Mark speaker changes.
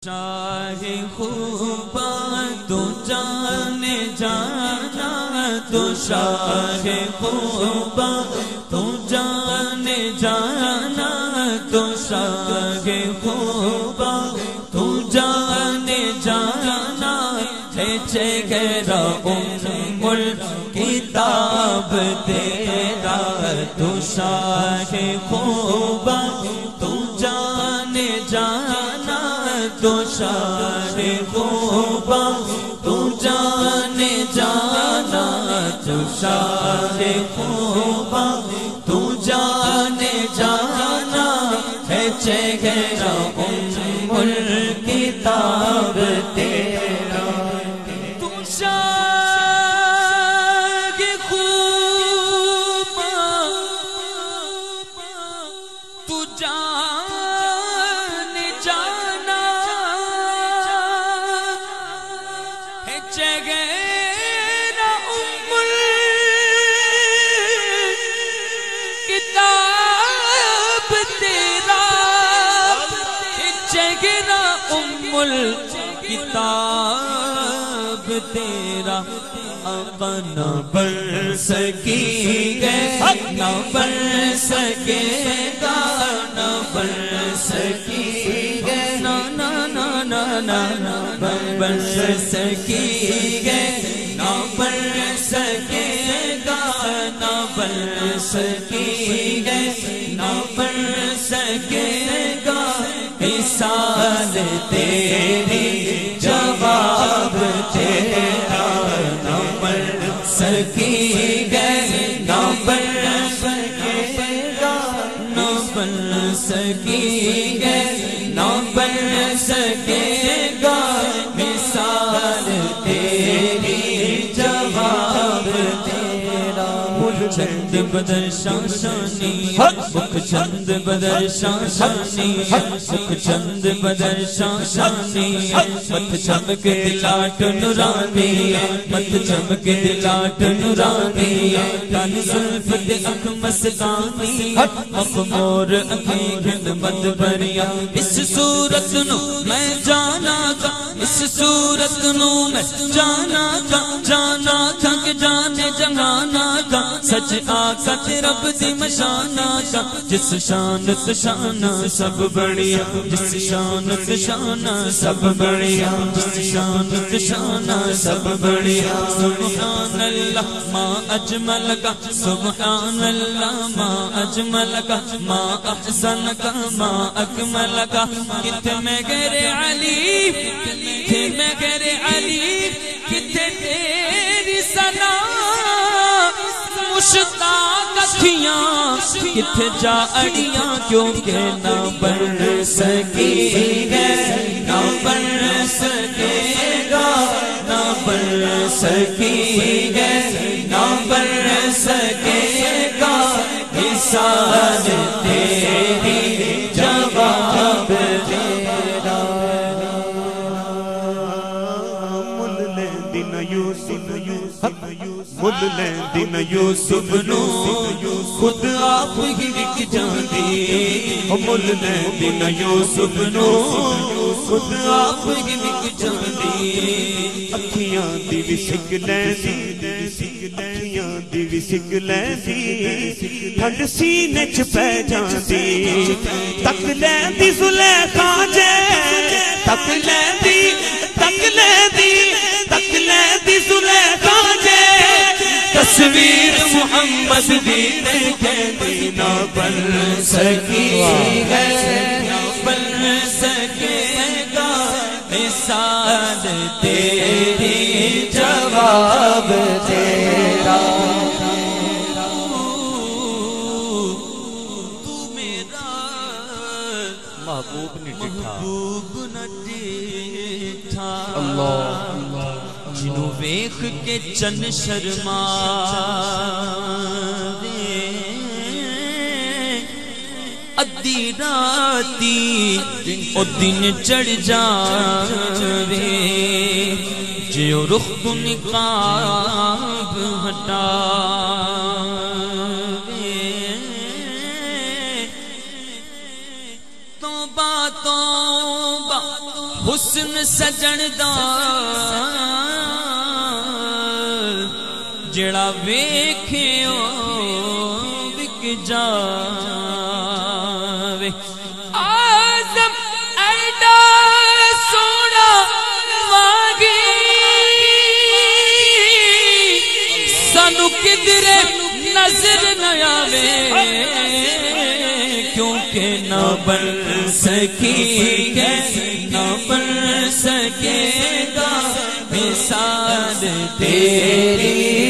Speaker 1: شاہ خوبا تو جانے جانا تو شاہ خوبا تو جانے جانا تو شاہ خوبا تو جانے جانا ہے چہرہ ام الکتاب تیرا تو شاہ خوبا تو جانے جانا تو شاہ خوبا تو جانے جانا تو شاہ خوبا تو جانے جانا ہے چہرہ ام الکتاب تیرا تو شاہ خوبا تو جانے جانا ہے چہرہ ام الکتاب تیرا ہے چہرہ ام الکتاب تیرا آقا نہ بن سکی گے نہ بن سکے گا نہ بن سکی گے نہ بن سکی گے نہ بن سکے گا نہ بن سکی گے نہ بن سکے گا مثال تیری جواب تیرا نہ بن سکی گے نہ بن سکے گا نہ بن سکی گے نہ بن سکے گا مثال تیری جواب تیرا مجھ چند بدر شاشانی مکھ چند بدر شاشانی مکھ چند بدر شاشانی مت چمک دلاٹ نورانی مت چمک دلاٹ نورانی کان زلف دے اکھ مسکانی مخمور اکھیں گھن مد بریا اس صورت نو میں جانا گا اس صورت نو میں جانا گا کہ جانے جہانا گا سچ آقا تے رب دی مشانہ کا جس شان شانہ سب بڑھیا جس شان شانہ سب بڑھیا جس شان شانہ سب بڑھیا سبحان اللہ ما اجمل کا سبحان اللہ ما اجمل کا ما احسن کا ما اکمل کا کتنے میں گرے علی کتنے میں گرے علی کتنے تیری ثنا مشتاق اکھیاں کتنے جا اڑیاں کیونکہ نہ بن سکی گے نہ بن سکے گا نہ بن سکی گے نہ بن سکے گا مثال تیری جواب تیرا مل لیں دن یوسف مل لیں دن یوسف نو خود آپ ہی وک جاندی مل لیں دن یوسف نو خود آپ ہی وک جاندی اکھیاں دی وسک لیندی اکھیاں دی وسک لیندی ٹھنڈ سینے چ پے جاندی تک لیندی زلیخا جے تک لیندی زلیخا جے تصویر محمد دی دیکھیں نہ بن سکی ہے نہ بن سکے گا مثال تیری جواب تیرا تو میرا محبوب نہ ڈٹھا اللہ جنوں ویکھ کے چن شرما ادھی راتی او دن چڑھ جاوے جیو رخ تو نقاب ہٹاوے توبہ توبہ حسن سجن دا جڑا ویکھے او وک جاوے آدم ایڈا سونا مانگی سانو کدھرے نظر نہ آوے کیونکہ نہ بن سکی نہ بن سکے گا مثال تیری